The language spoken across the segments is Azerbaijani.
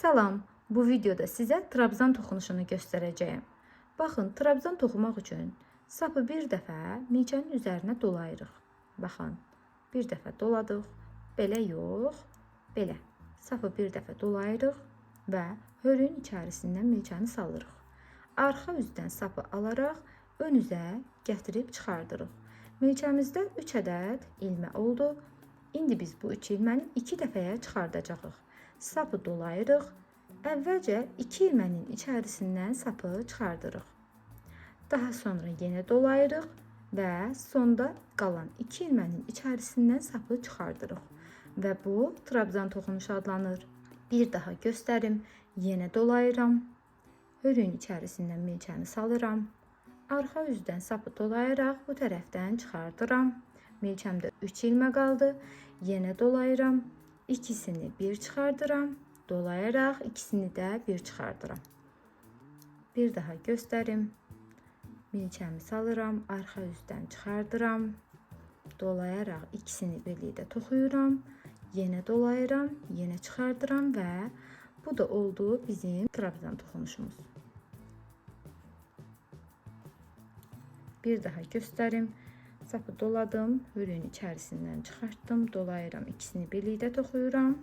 Salam, bu videoda sizə trabzan toxunuşunu göstərəcəyim. Baxın, trabzan toxumaq üçün sapı bir dəfə milçənin üzərinə dolayırıq. Baxın, bir dəfə doladıq, belə yox, belə. Sapı bir dəfə dolayırıq və hörüyün içərisindən milçəni salırıq. Arxa üzdən sapı alaraq ön üzə gətirib çıxardırıq. Milçəmizdə 3 ədəd ilmə oldu. İndi biz bu 3 ilməni 2 dəfəyə çıxardacağıq. Sapı dolayırıq. Əvvəlcə 2 ilmənin içərisindən sapı çıxardırıq. Daha sonra yenə dolayırıq və sonda qalan 2 ilmənin içərisindən sapı çıxardırıq. Və bu trabzan toxunuşu adlanır. Bir daha göstərim. Yenə dolayıram. Hörüyün içərisindən milçəni salıram. Arxa üzdən sapı dolayaraq bu tərəfdən çıxardıram. Milçəmdə 3 ilmə qaldı. Yenə dolayıram. İkisini bir çıxardıram. Dolayaraq ikisini də bir çıxardıram. Bir daha göstərim. Milçəmi salıram. Arxa üzdən çıxardıram. Dolayaraq ikisini birlikdə toxuyuram. Yenə dolayıram. Yenə çıxardıram və bu da oldu bizim trabzan toxunuşumuz. Bir daha göstərim. Sapı doladım, hörüyün içərisindən çıxartdım, dolayıram, ikisini birlikdə toxuyuram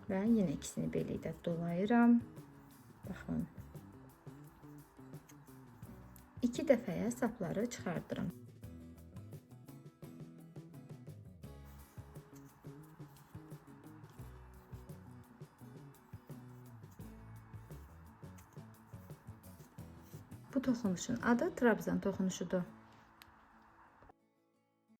və yenə ikisini birlikdə dolayıram. Baxın. 2 dəfəyə sapları çıxardıram. Bu toxunuşun adı trabzan toxunuşudur.